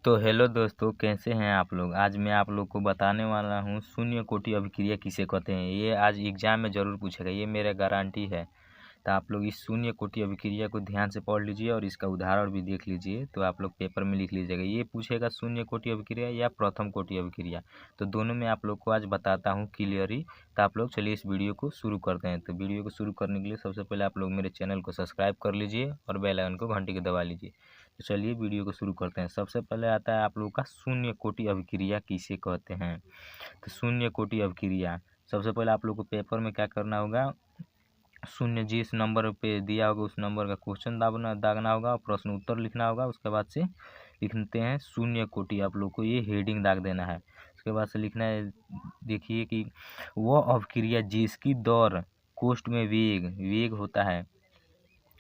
तो हेलो दोस्तों, कैसे हैं आप लोग। आज मैं आप लोग को बताने वाला हूँ शून्य कोटि अभिक्रिया किसे कहते हैं। ये आज एग्जाम में ज़रूर पूछेगा, ये मेरा गारंटी है। तो आप लोग इस शून्य कोटि अभिक्रिया को ध्यान से पढ़ लीजिए और इसका उदाहरण भी देख लीजिए, तो आप लोग पेपर में लिख लीजिएगा। ये पूछेगा शून्य कोटि अभिक्रिया या प्रथम कोटि अभिक्रिया, तो दोनों में आप लोग को आज बताता हूँ क्लियरली। तो आप लोग चलिए इस वीडियो को शुरू करते हैं। तो वीडियो को शुरू करने के लिए सबसे पहले आप लोग मेरे चैनल को सब्सक्राइब कर लीजिए और बेल आइकन को घंटी को दबा लीजिए। तो चलिए वीडियो को शुरू करते हैं। सबसे पहले आता है आप लोगों का शून्य कोटि अभिक्रिया किसे कहते हैं। तो शून्य कोटि अभिक्रिया सबसे पहले आप लोग को पेपर में क्या करना होगा, शून्य जिस नंबर पे दिया होगा उस नंबर का क्वेश्चन दागना होगा, प्रश्न उत्तर लिखना होगा। उसके बाद से लिखते हैं शून्य कोटि, आप लोग को ये हेडिंग दाग देना है। उसके बाद से लिखना है, देखिए कि वह अभिक्रिया जिसकी दौर कोष्ठ में वेग होता है,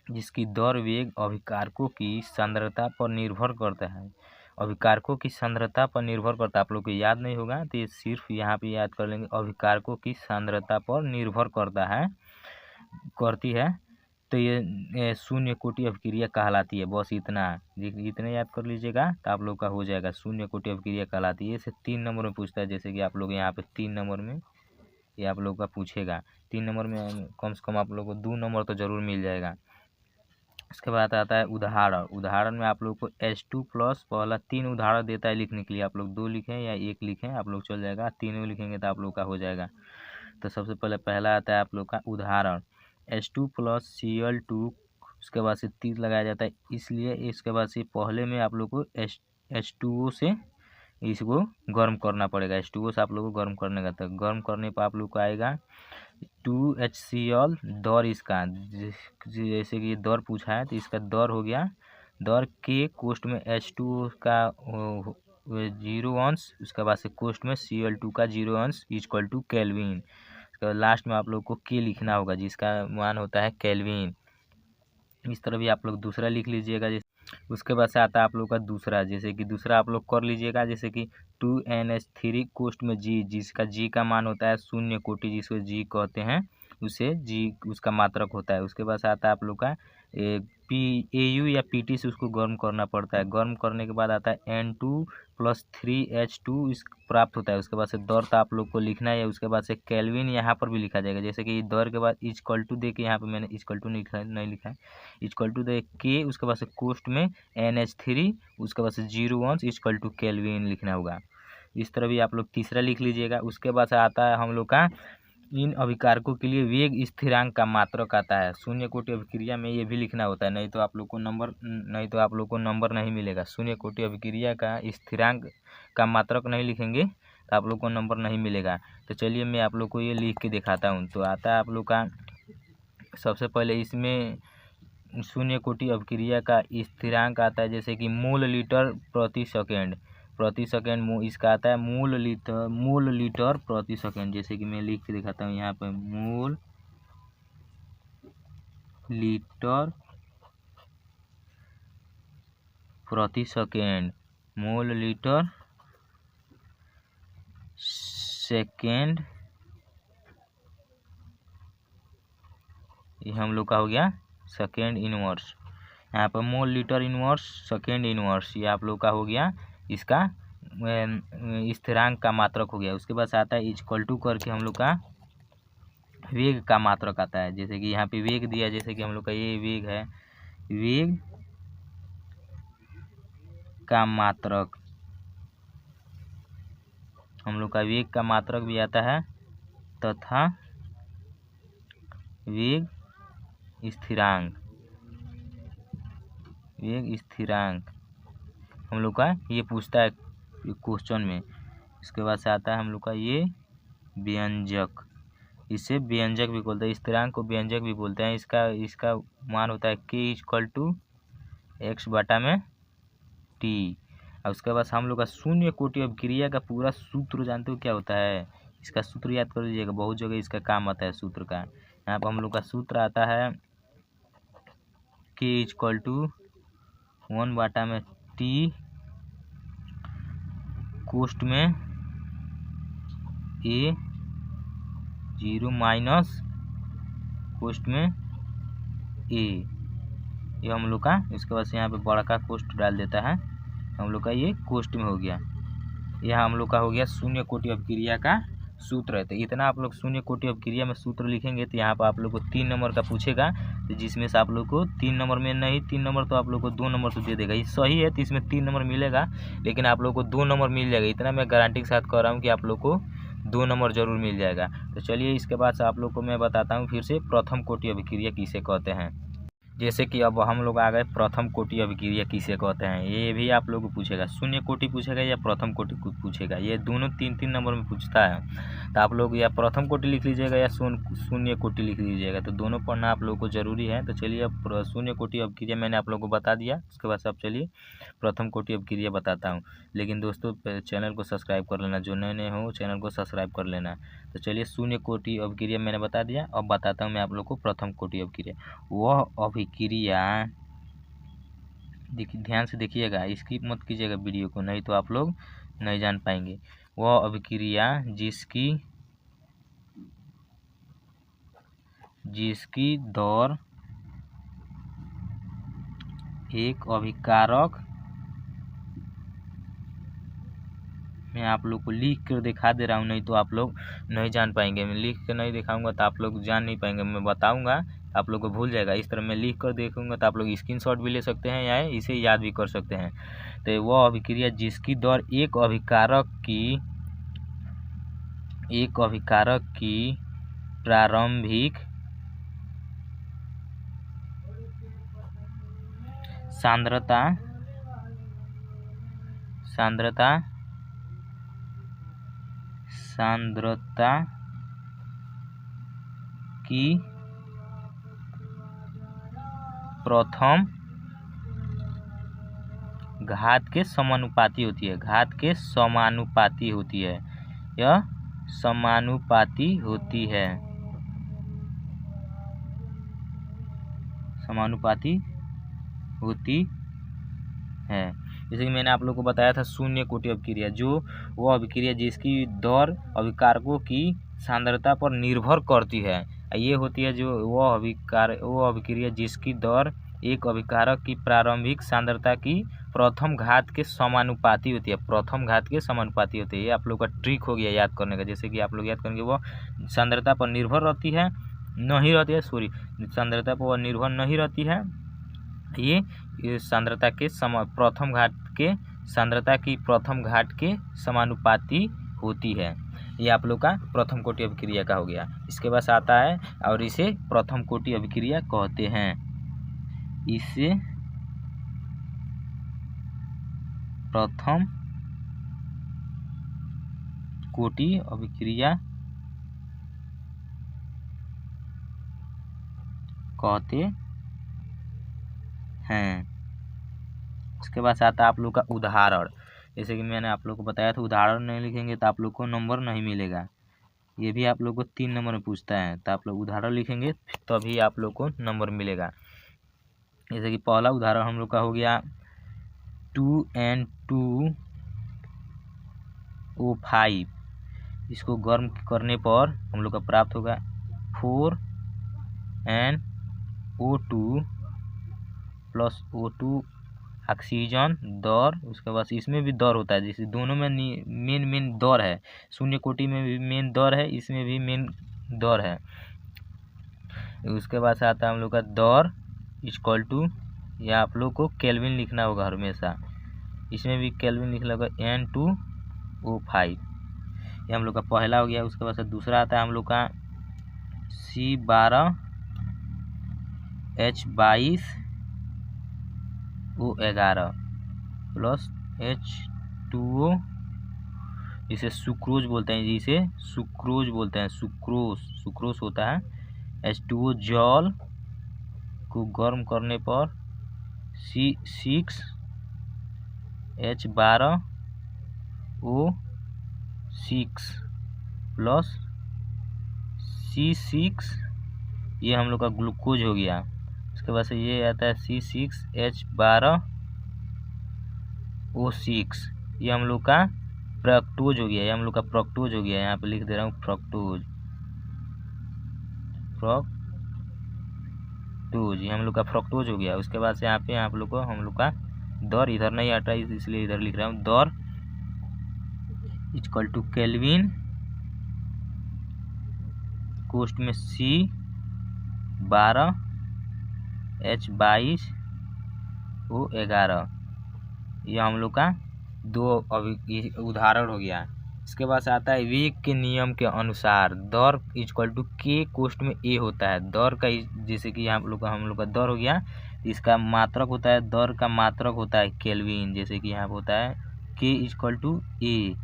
जिसकी दौर वेग अभिकारकों की सांद्रता पर निर्भर करता है। अभिकारकों की सांद्रता पर निर्भर करता है, आप लोग को याद नहीं होगा तो ये सिर्फ यहाँ पे याद कर लेंगे। अभिकारकों की सांद्रता पर निर्भर करती है, तो ये शून्य कोटि अभिक्रिया कहलाती है। बस इतना याद कर लीजिएगा तो आप लोग का हो जाएगा। शून्य कोटि अभिक्रिया कहलाती है। इसे 3 नंबर में पूछता है, जैसे कि आप लोग यहाँ पे 3 नंबर में ये आप लोग का पूछेगा। 3 नंबर में कम से कम आप लोग को 2 नंबर तो ज़रूर मिल जाएगा। उसके बाद आता है उदाहरण में आप लोग को H2 प्लस पहला 3 उदाहरण देता है लिखने के लिए। आप लोग 2 लिखें या 1 लिखें, आप लोग चल जाएगा। तीनों लिखेंगे तो आप लोग का हो जाएगा। तो सबसे पहले पहला आता है आप लोग का उदाहरण H2 प्लस Cl2, उसके बाद से तीर लगाया जाता है, इसलिए इसके बाद से पहले में आप लोग को H2O से इसको गर्म करना पड़ेगा। H2O से आप लोग को गर्म करने का, तो गर्म करने पर आप लोग को आएगा 2HCl। दौर इसका जैसे कि दौर पूछा है तो इसका दौर हो गया, दौर के कोष्ठ में H2O का 0 अंश, उसके बाद से कोष्ठ में Cl2 का 0 अंश इक्वल टू केल्विन। उसके बाद लास्ट में आप लोग को के लिखना होगा जिसका मान होता है केल्विन। इस तरह भी आप लोग दूसरा लिख लीजिएगा। उसके बाद से आता है आप लोग का दूसरा, जैसे कि दूसरा आप लोग कर लीजिएगा, जैसे कि 2NH3 कोष्ठ में G, जिसका G का मान होता है शून्य कोटि, जिसको G कहते हैं, उसे G उसका मात्रक होता है। उसके बाद से आता है आप लोग का AU या PT से उसको गर्म करना पड़ता है। गर्म करने के बाद आता है N2 प्लस 3H2 इस प्राप्त होता है। उसके बाद से दौर तो आप लोग को लिखना है। उसके बाद से केल्विन यहाँ पर भी लिखा जाएगा, जैसे कि दौर के बाद इक्वल टू दे के, यहाँ पे मैंने इक्वल टू नहीं लिखा है, इक्वल टू दे के, उसके बाद से कोष्ठ में NH3, उसके बाद से 0 अंश इक्वल टू केल्विन लिखना होगा। इस तरह भी आप लोग तीसरा लिख लीजिएगा। उसके बाद से आता है हम लोग का इन अभिकारकों के लिए वेग स्थिरांक का मात्रक आता है। शून्य कोटि अभिक्रिया में ये भी लिखना होता है, नहीं तो आप लोग को नंबर नहीं मिलेगा। शून्य कोटि अभिक्रिया का स्थिरांक का मात्रक नहीं लिखेंगे तो आप लोग को नंबर नहीं मिलेगा। तो चलिए मैं आप लोग को ये लिख के दिखाता हूँ। तो आता है आप लोग का सबसे पहले इसमें शून्य कोटि अभिक्रिया का स्थिरांक आता है, जैसे कि मोल लीटर प्रति सेकेंड इसका आता है मोल लीटर प्रति सेकेंड। जैसे कि मैं लिख के दिखाता हूँ यहाँ पर, मोल लीटर प्रति सेकेंड, मोल लीटर सेकेंड, ये हम लोग का हो गया सेकेंड इनवर्स। यहाँ पर mole litre inverse second inverse, ये आप लोग का हो गया इसका स्थिरांक का मात्रक हो गया। उसके बाद आता है इक्वल टू करके हम लोग का वेग का मात्रक आता है। जैसे कि यहाँ पे वेग दिया, जैसे कि हम लोग का ये वेग है, वेग का मात्रक, हम लोग का वेग का मात्रक भी आता है, तथा वेग स्थिरांक हम लोग का ये पूछता है क्वेश्चन में। इसके बाद से आता है हम लोग का ये व्यंजक, इसे व्यंजक भी बोलते हैं, स्थिरांक को व्यंजक भी बोलते हैं। इसका मान होता है k इक्वल टू x/t। और उसके बाद हम लोग का शून्य कोटि अभिक्रिया का पूरा सूत्र जानते हो क्या होता है, इसका सूत्र याद कर लीजिएगा, बहुत जगह इसका काम आता है सूत्र का। यहाँ पर हम लोग का सूत्र आता है k इक्वल टू 1/t कोष्ठ में A 0 माइनस कोष्ठ में A, ये हम लोग का। इसके बाद से यहाँ पे बड़ा का कोष्ठ डाल देता है, हम लोग का ये कोष्ट में हो गया। यह हम लोग का हो गया शून्य कोटि अभिक्रिया का सूत्र है। तो इतना आप लोग शून्य कोटि अभिक्रिया में सूत्र लिखेंगे तो यहाँ पर आप लोग को 3 नंबर का पूछेगा, तो जिसमें से आप लोग को 3 नंबर में नहीं, 3 नंबर तो आप लोग को 2 नंबर तो दे देगा। ये सही है तो इसमें 3 नंबर मिलेगा, लेकिन आप लोग को 2 नंबर मिल जाएगा। इतना मैं गारंटी के साथ कह रहा हूँ कि आप लोग को 2 नंबर जरूर मिल जाएगा। तो चलिए इसके बाद से आप लोग को मैं बताता हूँ फिर से प्रथम कोटि अभिक्रिया किसे कहते हैं। जैसे कि अब हम लोग आ गए प्रथम कोटि अभिक्रिया किसे कहते हैं, ये भी आप लोग को पूछेगा। शून्य कोटि पूछेगा या प्रथम कोटि पूछेगा, ये दोनों 3-3 नंबर में पूछता है। तो आप लोग या प्रथम कोटि लिख लीजिएगा या शून्य कोटि लिख लीजिएगा, तो दोनों पढ़ना आप लोग को जरूरी है। तो चलिए अब शून्य कोटि अभिक्रिया मैंने आप लोग को बता दिया, उसके बाद से अब चलिए प्रथम कोटि अभिक्रिया बताता हूँ। लेकिन दोस्तों चैनल को सब्सक्राइब कर लेना, जो नए नए हो चैनल को सब्सक्राइब कर लेना। तो चलिए शून्य कोटि अभिक्रिया मैंने बता दिया, अब बताता हूँ मैं आप लोग को प्रथम कोटि अभिक्रिया। वह अभिक्रिया, देखिए ध्यान से देखिएगा, स्किप मत कीजिएगा वीडियो को, नहीं तो आप लोग नहीं जान पाएंगे। वह अभिक्रिया जिसकी दर एक अभिकारक, मैं आप लोग को लिख कर दिखा दे रहा हूँ, नहीं तो आप लोग नहीं जान पाएंगे। मैं लिख कर नहीं दिखाऊंगा तो आप लोग जान नहीं पाएंगे। मैं बताऊंगा आप लोग को भूल जाएगा। इस तरह मैं लिख कर देखूंगा तो आप लोग स्क्रीनशॉट भी ले सकते हैं या इसे याद भी कर सकते हैं। तो वह अभिक्रिया जिसकी दर एक अभिकारक की प्रारंभिक सांद्रता की प्रथम घात के समानुपाती होती है। यह समानुपाती होती है। जैसे कि मैंने आप लोग को बताया था शून्य कोटि अभिक्रिया, जो वो अभिक्रिया जिसकी दर अभिकारकों की सांद्रता पर निर्भर करती है, ये होती है जो वो अभिक्रिया जिसकी दर एक अभिकारक की प्रारंभिक सांद्रता की प्रथम घात के समानुपाती होती है। ये आप लोग का ट्रिक हो गया याद करने का। जैसे कि आप लोग याद करेंगे वो सांद्रता पर निर्भर रहती है, सांद्रता पर निर्भर नहीं रहती है। ये सांद्रता के प्रथम घात के सांद्रता की प्रथम घात के समानुपाती होती है। ये आप लोग का प्रथम कोटि अभिक्रिया का हो गया। इसके बाद आता है और इसे प्रथम कोटि अभिक्रिया कहते हैं। इसे प्रथम कोटि अभिक्रिया कहते हैं। उसके बाद आता है आप लोग का उदाहरण। जैसे कि मैंने आप लोग को बताया था, उदाहरण नहीं लिखेंगे तो आप लोग को नंबर नहीं मिलेगा। ये भी आप लोग को 3 नंबर में पूछता है, तो आप लोग उदाहरण लिखेंगे तभी आप लोग को नंबर मिलेगा। जैसे कि पहला उदाहरण हम लोग का हो गया 2N2O5। इसको गर्म करने पर हम लोग का प्राप्त होगा 4NO2 प्लस O2 ऑक्सीजन दर। उसके बाद इसमें भी दर होता है, जैसे दोनों में मेन दर है। शून्य कोटि में भी मेन दर है, इसमें भी मेन दर है। उसके बाद से आता है हम लोग का दर इक्वल टू, या आप लोग को केल्विन लिखना होगा हमेशा, इसमें भी केल्विन लिखना होगा N2O5। ये हम लोग का पहला हो गया। उसके बाद से दूसरा आता है हम लोग का C12H22O11 प्लस H2O, जिसे सुक्रोज बोलते हैं, सुक्रोज होता है। H2O जल को गर्म करने पर C6H12O6 प्लस C6, ये हम लोग का ग्लूकोज हो गया। उसके बाद से ये आता है C6H12O6, ये हम लोग का फ्रक्टोज हो गया। यहाँ पे लिख दे रहा हूँ फ्रक्टोज, ये हम लोग का फ्रक्टोज हो गया। उसके बाद से यहाँ पे आप लोग को हम लोग का दर इधर नहीं हटा इसलिए इधर लिख रहा हूँ। दर इक्वल टू केल्विन, कोष्ट में C 12 H 22 O 11। ये हम लोग का दो अभी उदाहरण हो गया। इसके बाद आता है वेग के नियम के अनुसार दर इक्वल टू K कोष्ट में A होता है। दर का जैसे कि हम लोग का दर हो गया, इसका मात्रक होता है, दर का मात्रक होता है केल्विन। जैसे कि यहाँ पे होता है K इक्वल टू A।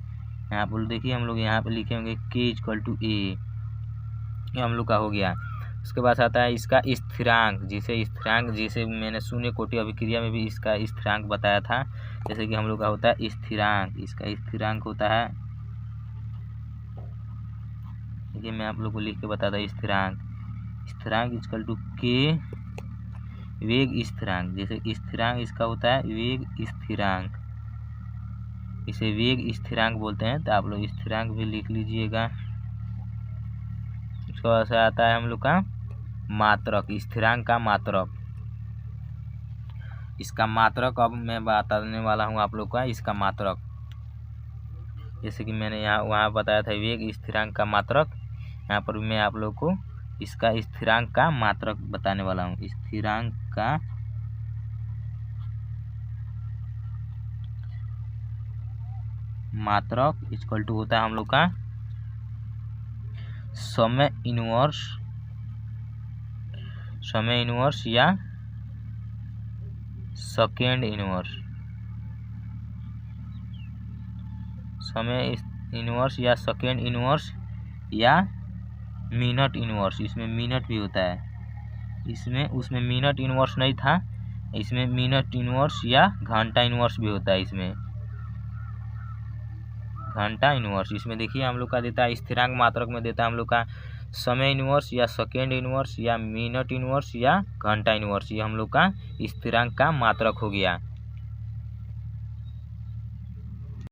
यहाँ पर देखिए हम लोग यहाँ पे लिखे होंगे K इक्वल टू A, ये हम लोग का हो गया। उसके बाद आता है इसका स्थिरांक, जैसे मैंने शून्य कोटि अभिक्रिया में भी इसका स्थिरांक बताया था। जैसे कि हम लोग का होता है स्थिरांक, इसका स्थिरांक होता है, देखिए मैं आप लोग को लिख के बताता हूँ। स्थिरांक इक्वल टू K वेग स्थिरांक। जैसे स्थिरांक इसका होता है वेग स्थिरांक, इसे वेग स्थिरांक बोलते हैं, तो आप लोग स्थिरांक भी लिख लीजिएगा। उसके बाद से आता है हम लोग का मात्रक, स्थिरांक का मात्रक। इसका मात्रक अब मैं बताने वाला हूँ आप लोग का इसका मात्रक। जैसे कि मैंने वहाँ बताया था वेग स्थिरांक का मात्रक, यहाँ पर मैं आप लोग को इसका स्थिरांक का मात्रक बताने वाला हूँ। स्थिरांक का मात्रक इक्वल टू होता है हम लोग का समय इनवर्स या सेकेंड इनवर्स। समय इनवर्स या सेकेंड इनवर्स या मिनट इनवर्स। इसमें मिनट भी होता है, उसमें मिनट इनवर्स नहीं था, इसमें मिनट इनवर्स या घंटा इनवर्स भी होता है। इसमें घंटा इनवर्स, इसमें देखिए हम लोग का देता है स्थिरांक मात्रक में देता है हम लोग का समय इनवर्स या सेकेंड इनवर्स या मिनट इनवर्स या घंटा इनवर्स। ये हम लोग का स्थिरांक का मात्रक हो गया।